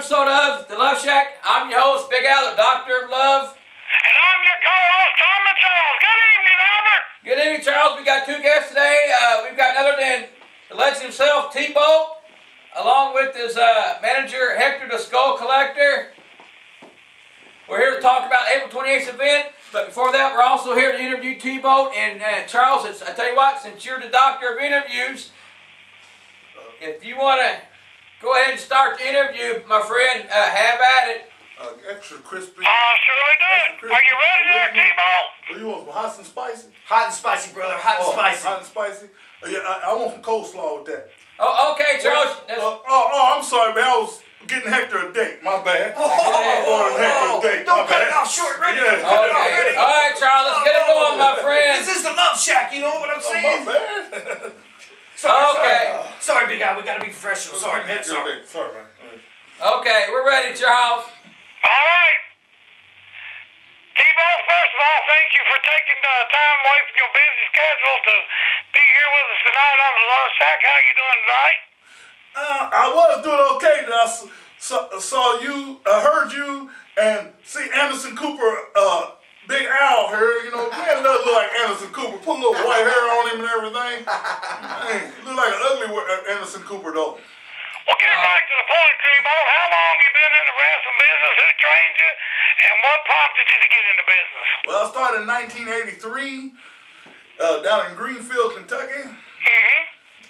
episode of the Luv Shak. I'm your host, Big Al, the Doctor of Love. And I'm your co-host, Tom and Charles. Good evening, Albert. Good evening, Charles. We got two guests today. We've got none other than the legend himself, T-Bolt, along with his manager, Hector, the Skull Collector. We're here to talk about April 28th event, but before that, we're also here to interview T-Bolt. And Charles, I tell you what, since you're the doctor of interviews, if you want to go ahead and start the interview, my friend, have at it. Extra crispy. I'll surely do it. Are you ready there, T-Bolt? What do you want, some hot and spicy? Hot and spicy, brother. Hot and spicy. Hot and spicy? Yeah, I want some coleslaw with that. Oh, okay, Charles. I'm sorry, man. I was getting Hector a date. My bad. Hector a date. Don't cut it off short, ready? Yeah. Okay. All right, Charles, let's get it going, my friend. This is the Luv Shak, you know what I'm saying? My bad. Sorry, Big Al. We gotta be professional. Sorry, man. Sorry. Sorry, man. Okay, we're ready, Charles. All right. T-Bolt, first of all, thank you for taking time away from your busy schedule to be here with us tonight on the Luv Shak. How you doing tonight? I was doing okay. I saw you, heard you, and see Anderson Cooper, Big Al here. You know, man does look like Anderson Cooper. Put a little white hair on him and everything. Man, look like an ugly Anderson Cooper, though. Well, get right to the point, T-Bolt. How long you been in the wrestling business? Who trained you? And what prompted you to get into business? Well, I started in 1983 down in Greenfield, Kentucky.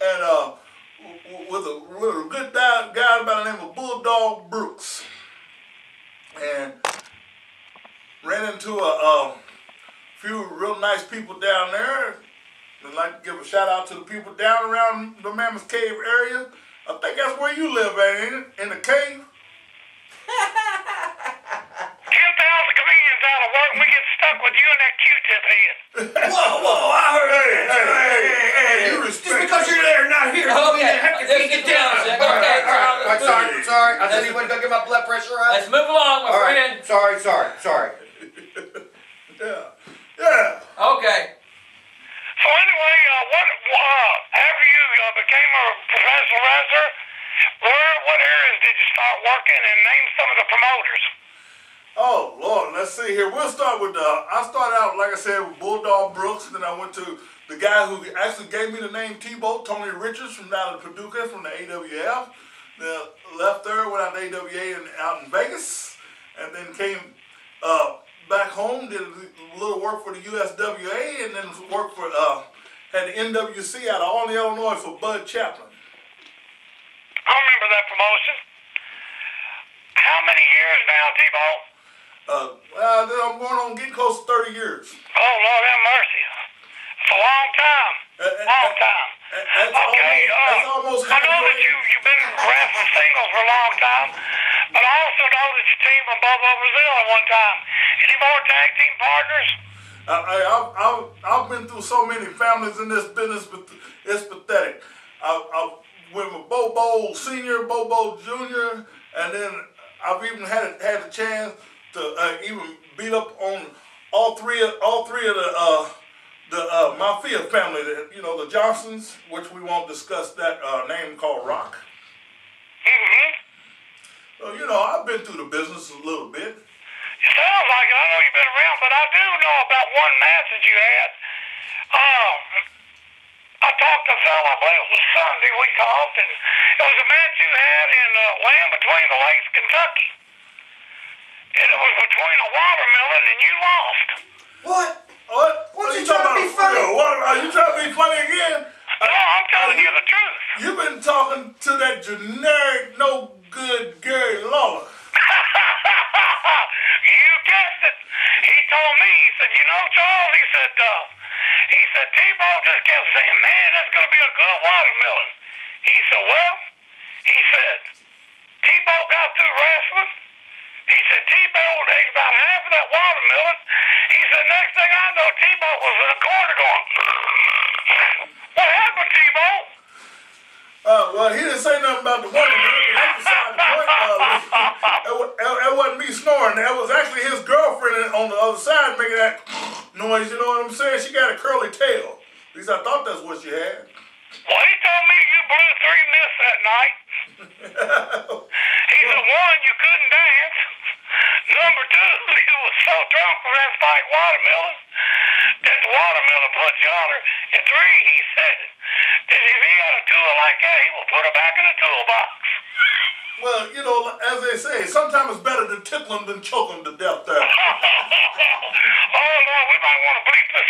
And with a little good guy by the name of Bulldog Brooks. And ran into a few real nice people down there. I'd like to give a shout out to the people down around the Mammoth Cave area. I think that's where you live at, ain't it? In the cave? 10,000 comedians out of work and we get stuck with you and that Q-tip head. Whoa, I heard it. Hey, you respect Just because you're there, not here. Okay, Get down. all right, Sorry. I said he wasn't gonna get my blood pressure up. let's move along, my friend. Sorry. Yeah. Okay. So anyway, after you became a professional wrestler, what areas did you start working, and name some of the promoters? Oh, Lord, let's see here. We'll start with I started out, like I said, with Bulldog Brooks. Then I went to the guy who actually gave me the name T-Bolt, Tony Richards, from down in Paducah, from the AWF. Then left there, went out to AWA and out in Vegas. And then came back home, did a little work for the USWA, and then worked for, had the NWC out of Albany, Illinois for Bud Chaplin. I remember that promotion. How many years now, T-Bolt? I'm going on getting close to 30 years. Oh, Lord have mercy. It's a long time. Long time. Okay, that's almost I know that you've been wrestling singles for a long time, but I also know that you teamed with Bubba Brazil at one time. Any more tag team partners? I've been through so many families in this business, but it's pathetic. I went with Bobo Senior, Bobo Junior, and then I've even had the chance to even beat up on all three of the Mafia family. The Johnsons, which we won't discuss that name called Rock. So I've been through the business a little bit. It sounds like it. I know you've been around, but I do know about one match that you had. I talked to a fellow, I believe it was Sunday we talked, and it was a match you had in Land Between the Lakes, Kentucky. And it was between a watermelon and you lost. What? What you trying to be funny? Are you trying to be funny again? No, I'm telling you the truth. You've been talking to that generic, no good Gary Lawler. You guessed it. He told me, he said, Charles, he said, T-Bolt just kept saying, man, that's going to be a good watermelon. He said, T-Bolt got through wrestling. He said, T-Bolt ate about half of that watermelon. He said, next thing I know, T-Bolt was in the corner going, what happened, T-Bolt? Well, he didn't say nothing about the watermelon. That's beside the point. It wasn't me snoring. That was actually his girlfriend on the other side making that noise. You know what I'm saying? She got a curly tail. At least I thought that's what she had. Well, he told me you blew 3 myths that night. He said, one, you couldn't dance. Number two, you was so drunk from that spiked watermelon that the watermelon put you on her. And three, he said that if he had a tool like that, he will put her back in the toolbox. Well, you know, as they say, sometimes it's better to tickle them than choke them to death there. Oh, Lord, we might want to bleep this.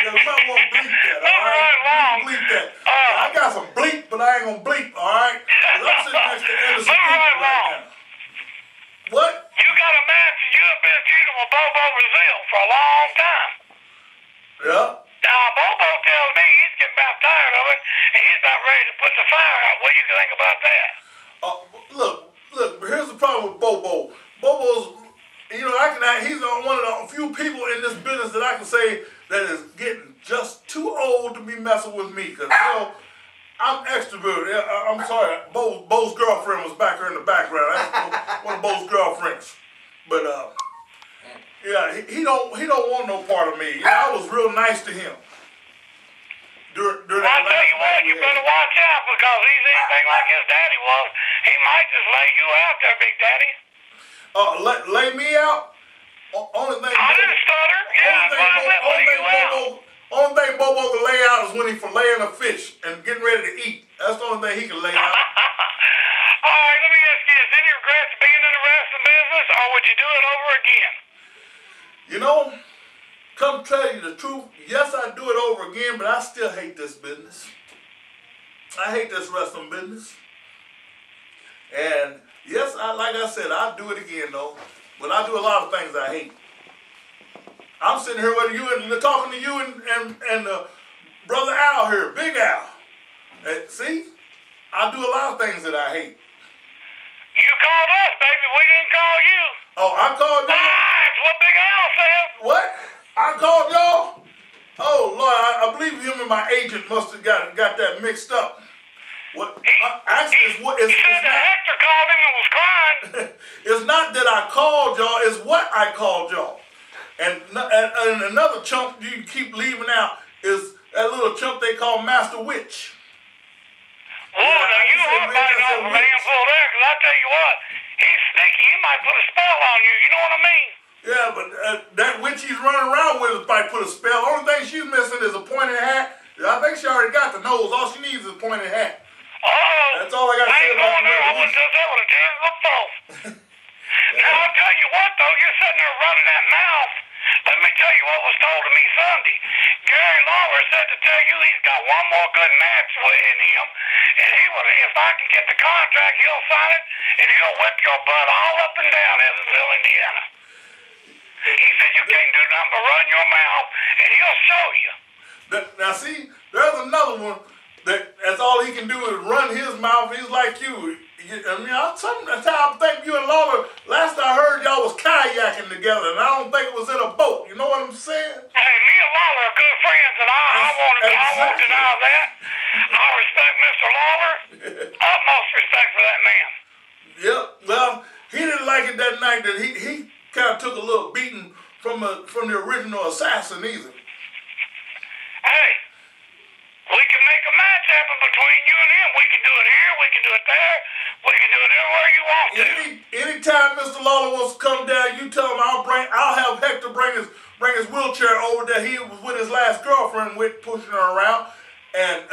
Yeah, we might want to bleep that, all right? Right along. Bleep that. I got some bleep, but I ain't going to bleep, all right? Because I'm sitting next to Anderson Cooper right now. What? You got a match and you have been feuding with Bobo Brazil for a long time. Yeah. Now, Bobo tells me he's getting about tired of it, and he's about ready to put the fire out. What do you think about that? Look, here's the problem with Bobo. Bobo's, you know, he's one of the few people in this business that I can say that is getting just too old to be messing with me. Because, you know, I'm extroverted. I'm sorry, Bo's girlfriend was back here in the background. That's one of Bo's girlfriends. But, yeah, he don't want no part of me. You know, I was real nice to him. During Well, I'll tell you what, you better watch out because he's anything like his daddy was. He might just lay you out there, Big Daddy. Lay me out? Only thing I didn't stutter. Yeah, that's what I said, lay you out. Only thing Bobo can lay out is when he's filleting a fish and getting ready to eat. That's the only thing he can lay out. All right, let me ask you this. Any regrets being in the wrestling business, or would you do it over again? You know, come tell you the truth, yes, I do it over again, but I still hate this business. I hate this wrestling business. And yes, like I said, I'll do it again though. But I do a lot of things I hate. I'm sitting here with you and talking to you and Brother Al here, Big Al. See, I do a lot of things that I hate. You called us, baby. We didn't call you. Oh, I called y'all? That's what Big Al said. What? I called y'all? Oh, Lord, I believe him and my agent must have got that mixed up. What? Actually, he said that Hector called him and was crying. It's not that I called y'all, it's what I called y'all. And another chump you keep leaving out is that little chump they call Master Witch. Well, now you are biting off from a handful there, because I tell you what, he's sneaky. He might put a spell on you. You know what I mean? Yeah, but that witch he's running around with might put a spell. Only thing she's missing is a pointed hat. I think she already got the nose. All she needs is a pointed hat. That's all I got to say about the I wouldn't do that with a damn good phone. Now, I'll tell you what, though, you're sitting there running that mouth. Let me tell you what was told to me Sunday. Gary Lawler said to tell you he's got one more good match in him, and he would, if I can get the contract, he'll sign it, and he'll whip your butt all up and down Evansville, Indiana. He said you can't do nothing but run your mouth, and he'll show you. Now, see, there's another one that's all he can do is run his mouth. He's like you. I mean, sometimes I think you and Lawler, last I heard y'all was kayaking together, and I don't think it was in a boat. You know what I'm saying? Hey, me and Lawler are good friends, and I won't deny that. I respect Mr. Lawler. Utmost respect for that man. Yep. Well, he didn't like it that night. That he kind of took a little beating from the original assassin either. Hey, we can make a match happen between you and him. We can do it here. We can do it there. We can do it anywhere you want to. Anytime Mr. Lawler wants to come down, you tell him I'll have Hector bring his wheelchair over that he was with his last girlfriend with, pushing her around, and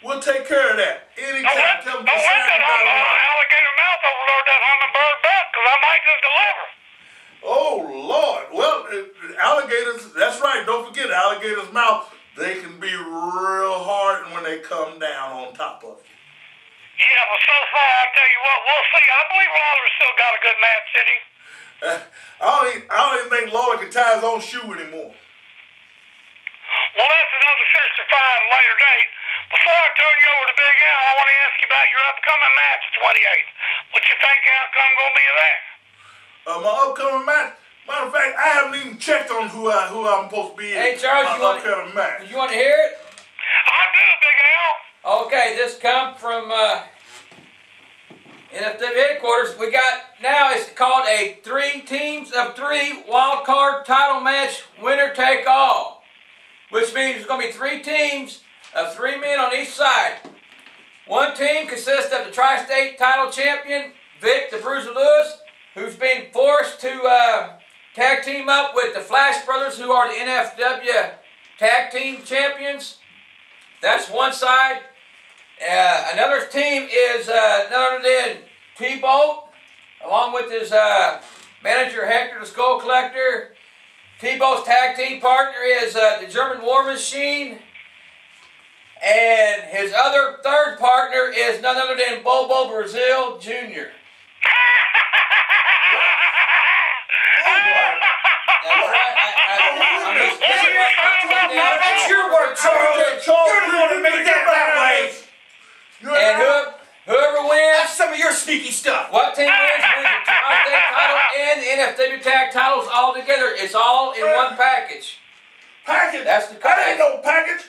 we'll take care of that. Anytime. Tell him to let that alligator mouth overload that hummingbird butt, because I might just deliver. Oh, Lord. Well, alligators, that's right. Don't forget, alligator's mouth, they can be real hard when they come down on top of you. Yeah, but so far, I'll tell you what, we'll see. I believe Lawler's still got a good match, did he? I don't even think Lawler can tie his own shoe anymore. Well, that's another fish to fry at a later date. Before I turn you over to Big Al, I want to ask you about your upcoming match the 28th. What you think the outcome going to be there? My upcoming match? Matter of fact, I haven't even checked on who I'm supposed to be in. Hey, Charles, you want to hear it? I do, Big Al. Okay, this comes from NFW headquarters. We got now, it's called a 3 teams of 3 wild card title match, winner take all. Which means there's going to be 3 teams of 3 men on each side. One team consists of the Tri-State title champion, Vic the Bruiser Lewis, who's been forced to tag team up with the Flash Brothers, who are the NFW Tag Team Champions. That's one side. Another team is none other than T-Bolt, along with his manager Hector the Skull Collector. T-Bolt's tag team partner is the German War Machine. And his other third partner is none other than Bobo Brazil Jr. That's your word, Charles. You're the one that made that way. And whoever wins, That's some of your sneaky stuff. what team wins the Tri-State title and the NFW tag titles all together. It's all in one package. Package? That's the That ain't no package.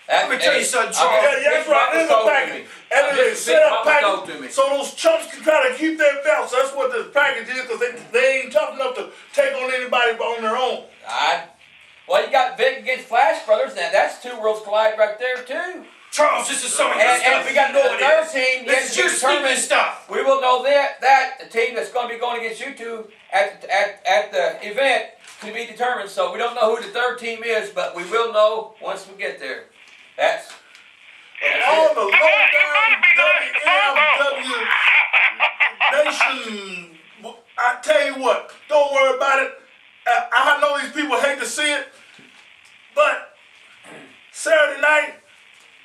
Let me tell you something, Charles. Yeah, that's right. It is a package. And it is set up package so those chumps can try to keep their belts. That's what this package is, because they ain't tough enough to take on anybody on their own. Well, you got Vic against Flash Brothers. Now that's two worlds collide right there too. Charles, this is some of your stuff. And we got the third team. This is your sneaky stuff. We will know that the team that's going to be going against you two at the event to be determined. So we don't know who the third team is, but we will know once we get there. That's all the low-down WNW nation. I tell you what, don't worry about it. I know these people hate to see it, but Saturday night,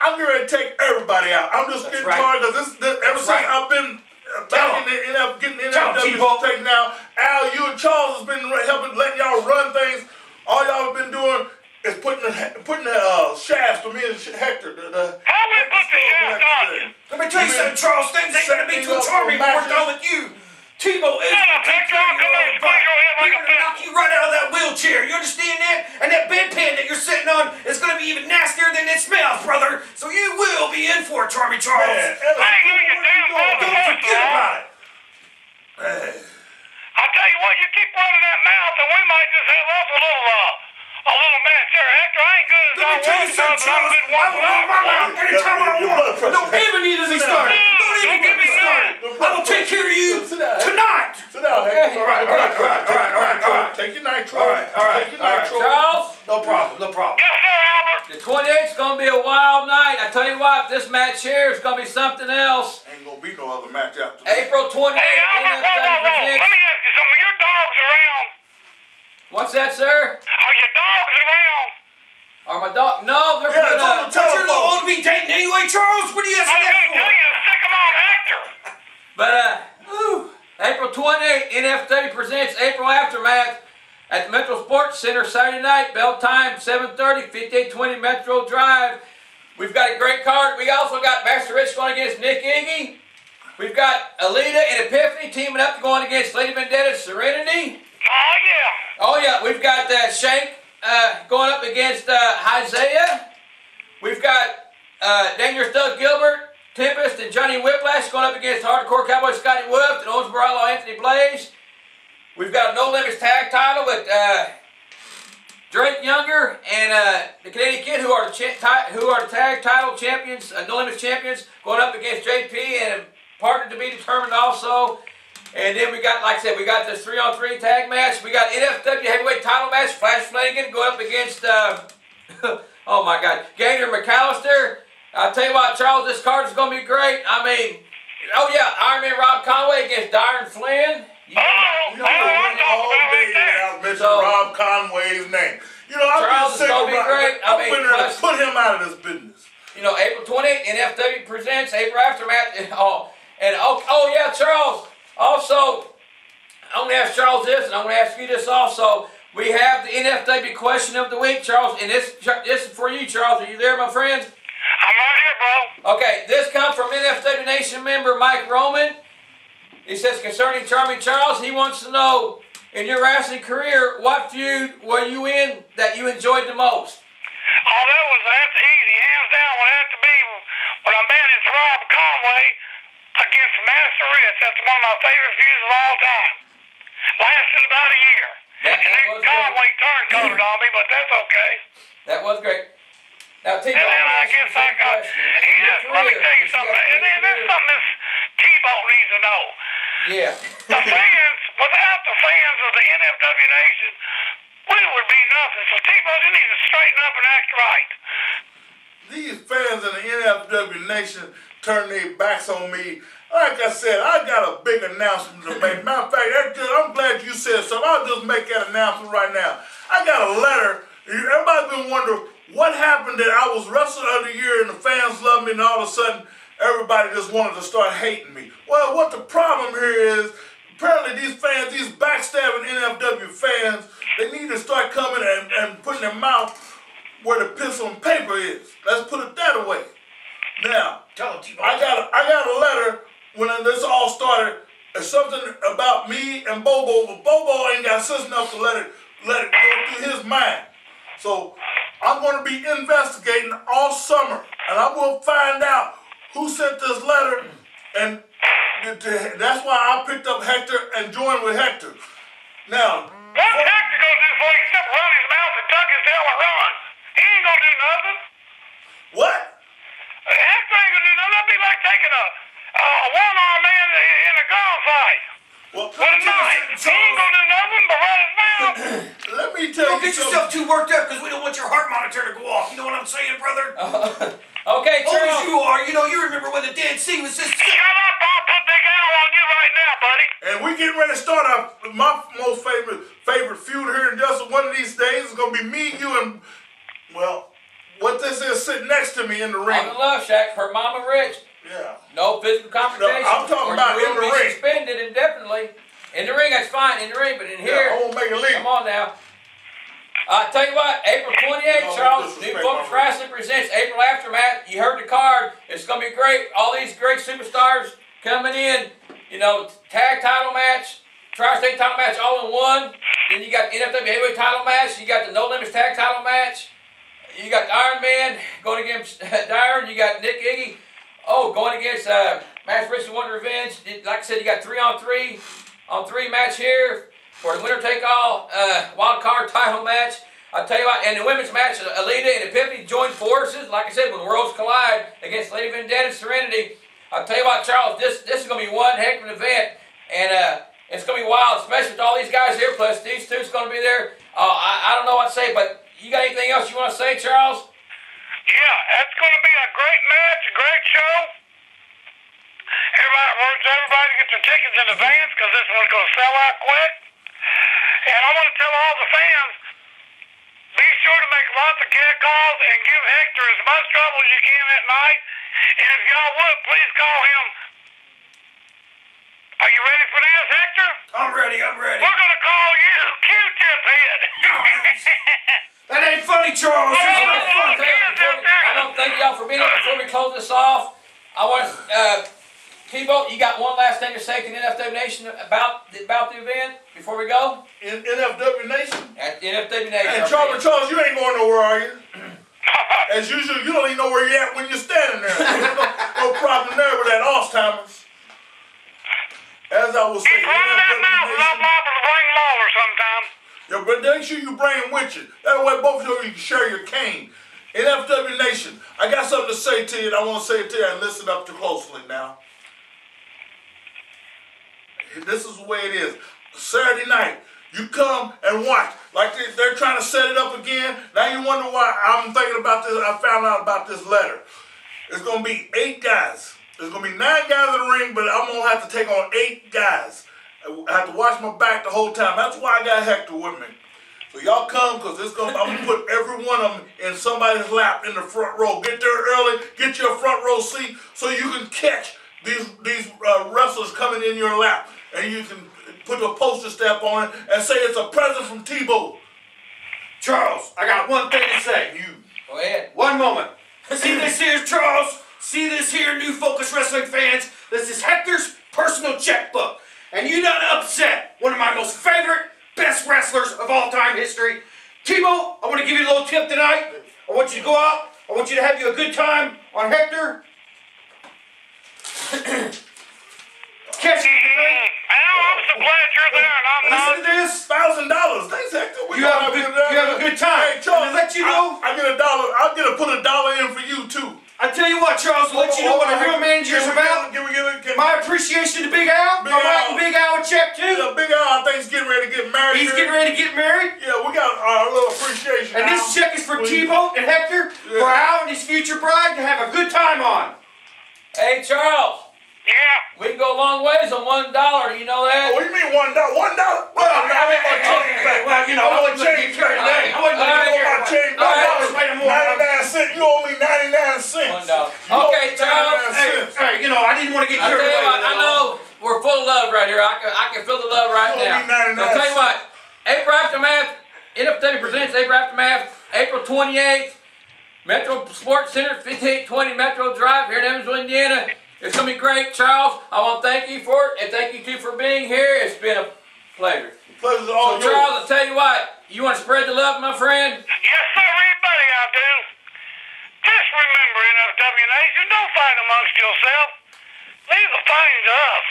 I'm going to take everybody out. I'm just getting tired because ever since I've been back getting in NFW taken out, Al, you and Charles has been helping, letting y'all run things. All y'all have been doing is putting the shafts for me and Hector. How we put the shaft on you? Let me tell you something, Charles. Things ain't going to be too charming when we're done with you. T-Bolt is going to take care of your own butt. We're going to knock you right out of that wheelchair. You understand that? And that bedpan that you're sitting on is going to be even nastier than it smells, brother. So you will be in for it, Charmy Charles. Man, don't forget about it. I'll tell you what, you keep running that mouth and we might just have us a little match there. Hector, I ain't good as I Let me tell you something, Charles. I will run my mouth anytime I want. Don't even need to be started. Don't even get me started. I will take care of you tonight. Sit down, Hector. All right. Take your nitro. All right. Take your nitro. Charles. No problem. Yes, sir, Albert. The 28th is going to be a wild night. I tell you what, this match here is going to be something else. Ain't going to be no other match after that. April 28th. Hey, Albert, whoa. Let me ask you something. Are your dogs around? What's that, sir? Are your dogs around? Are my dog? No, they're Yeah, good. it's on the You're a little old to be dating anyway, Charles. What do you have I was that going to tell for? you to stick them on Hector. But April 28th, NFW presents April Aftermath at the Metro Sports Center Saturday night. Bell time 7:30, 5820 Metro Drive. We've got a great card. We also got Master Rich going against Nick Iggy. We've got Alita and Epiphany teaming up going against Lady Vendetta Serenity. Oh yeah, we've got Shank going up against Isaiah. We've got Dangerous Doug Gilbert, Tempest, and Johnny Whiplash going up against Hardcore Cowboy Scotty Wolf and Owensboro Outlaw Anthony Blaze. We've got a No Limits tag title with Drake Younger and the Canadian Kid, who are the tag title champions, No Limits champions, going up against JP and a partner to be determined also. And then we got, like I said, we got this 3-on-3 tag match. We got NFW heavyweight title match. Flash Flanagan going up against, oh my God, Gator McAllister. I'll tell you what, Charles, this card is going to be great. I mean, oh yeah, Iron Man Rob Conway against Darren Flynn. Rob Conway's name. You know, I'm just sick of put him out of this business. You know, April 28th, NFW presents April Aftermath. Oh yeah, Charles. Also, I'm going to ask Charles this, and I'm going to ask you this also. We have the NFW question of the week, Charles, and this is for you, Charles. Are you there, my friend? I'm right here, bro. Okay, this comes from NFW Nation member Mike Roman. He says, concerning Charming Charles, he wants to know, in your wrestling career, what feud were you in that you enjoyed the most? Oh, that's easy. Hands down would have to be when I managed Rob Conway against Master Rich. That's one of my favorite feuds of all time. Lasted about a year. And then Conway turned on me, but that's okay. That was great. Now, and then I guess I got, let me tell you something. And then there's something this T-Bone needs to know. Yeah. The fans, without the fans of the NFW Nation, we would be nothing. So T-Bone, you need to straighten up and act right. These fans in the NFW Nation turn their backs on me. Like I said, I got a big announcement to make. Matter of fact, I'm glad you said something. I'll just make that announcement right now. I got a letter. Everybody's been wondering what happened that I was Wrestler of the Year and the fans love me and all of a sudden everybody just wanted to start hating me. Well, what the problem here is, apparently these fans, these backstabbing NFW fans, they need to start coming and putting their mouth where the pencil and paper is. Let's put it that way. Now, I got a letter when this all started. It's something about me and Bobo, but Bobo ain't got sense enough to let it go through his mind. So I'm going to be investigating all summer, and I will find out who sent this letter, and that's why I picked up Hector and joined with Hector. Now, what's Hector going to do for you except run his mouth and tuck his tail and run? He ain't going to do nothing. What? Hector ain't going to do nothing. That'd be like taking a one-armed man in a gunfight. Well, with a knife. He ain't going to do nothing but run his mouth. Let me tell Don't you get yourself too worked up because we don't want your heart monitor to go off. You know what I'm saying, brother? Okay, Old as Charles. you are, you know, you remember when the Dead Sea was just... Shut up, I'll put the arrow on you right now, buddy. And we getting ready to start my most favorite feud here in just one of these days. It's going to be me, you, and, well, what this is sitting next to me in the ring. On the Luv Shak for Mama Rich. Yeah. No physical confrontation. No, I'm talking about you in will the be ring. Suspended indefinitely. In the ring, that's fine. In the ring, but in here, I won't make a leap. come on now. Tell you what, April 28th, No, Charles, New disrespect Focus my Wrestling presents April Aftermath. You heard the card. It's going to be great. All these great superstars coming in. You know, tag title match, tri-state title match all in one. Then you got the NFW Heavyweight title match. You got the No Limits tag title match. You got the Iron Man going against Dyer. You got Nick Iggy. Oh, going against Master Richard Wonder Revenge. Like I said, you got 3-on-3 match here for the winner take all wild card title match. I'll tell you what, and the women's match, Alita and Epiphany joined forces. Like I said, when worlds collide against Lady Vendetta and Serenity. I'll tell you what, Charles, this is going to be one heck of an event, and it's going to be wild, especially with all these guys here. Plus, these two's going to be there. I don't know what to say, but you got anything else you want to say, Charles? Yeah, that's going to be a great match, a great show. Everybody get their tickets in advance because this one's going to sell out quick. And I want to tell all the fans, be sure to make lots of cat calls and give Hector as much trouble as you can at night. And if y'all would, please call him. Are you ready for this, Hector? I'm ready. We're going to call you Q-Tip Head. That ain't funny, Charles. It's not funny. I don't thank y'all for being here. Before we close this off, I want T-Boat, you got one last thing to say to the NFW Nation about the event before we go? In NFW Nation? At the NFW Nation. And Charles, you ain't going nowhere, are you? As usual, you don't even know where you're at when you're standing there. There's no problem there with that Alzheimer's. As I was saying, Run that mouth, and I'm liable to bring Lawler sometime. Yeah, but make sure you bring him with you. That way both of you can share your cane. NFW Nation, I got something to say to you, and I want to say it to you, and listen up too closely now. This is the way it is. Saturday night, you come and watch. Like they're trying to set it up again. Now you wonder why I'm thinking about this. I found out about this letter. It's going to be 8 guys. There's going to be 9 guys in the ring, but I'm going to have to take on 8 guys. I have to watch my back the whole time. That's why I got Hector with me. So y'all come, because I'm going to put every one of them in somebody's lap in the front row. Get there early. Get your front row seat so you can catch these wrestlers coming in your lap. And you can put a poster stamp on it and say it's a present from Tebow. Charles, I got one thing to say. You. Go ahead. One moment. See this here, Charles? See this here, New Focus Wrestling fans? This is Hector's personal checkbook. And you done upset one of my most favorite, best wrestlers of all time history. Tebow, I want to give you a little tip tonight. I want you to go out. I want you to have you a good time on Hector. Catch you. Al, I'm so glad you're there, and I'm not. Listen to this. $1,000. Thanks, Hector. You have a good time. Hey, Charles, And to let you know, I get $1. I'll put $1 in for you too. I tell you what, Charles, to let you know what a real manager's about. Can we get it? my appreciation to Big Al. Big I'm Al. writing Big Al a check too. Yeah, Big Al, I think he's getting ready to get married. He's getting ready to get married. Yeah, we got a little appreciation. And this check is for T-Boat and Hector, for Al and his future bride to have a good time on. Hey, Charles. Yeah. We can go a long ways on $1. You know that? Oh, you mean $1? $1? Well, you know, I wasn't going to get carried away. I wasn't going to get carried away. $99. You owe me 99 cents. $1. Okay, Charles. Hey, you know, I didn't want to get I carried tell you away. what, I know we're full of love right here. I can feel the love right You owe now. me 99 I'll tell you what, April Aftermath, NFW presents April Aftermath, April 28th, Metro Sports Center, 1520 Metro Drive here in Evansville, Indiana. It's going to be great, Charles. I want to thank you for it, and thank you too for being here. It's been a pleasure. Pleasure's So, all yours. Charles, I'll tell you what, you want to spread the love, my friend? Yes, sir, everybody, I do. Just remember, NFW Nation, don't fight amongst yourself. Leave the fighting to us,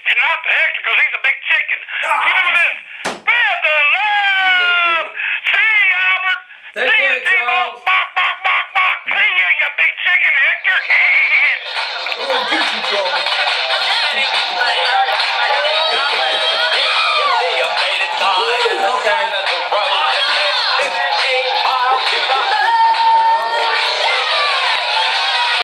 and not to Hector, because he's a big chicken. Remember this. Spread the love. See you, Albert. Take See you, care, T-Bone. Charles. Bok, bok, bok, bok. See you, you big chicken, Hector. We're gonna get you, Charles. Okay.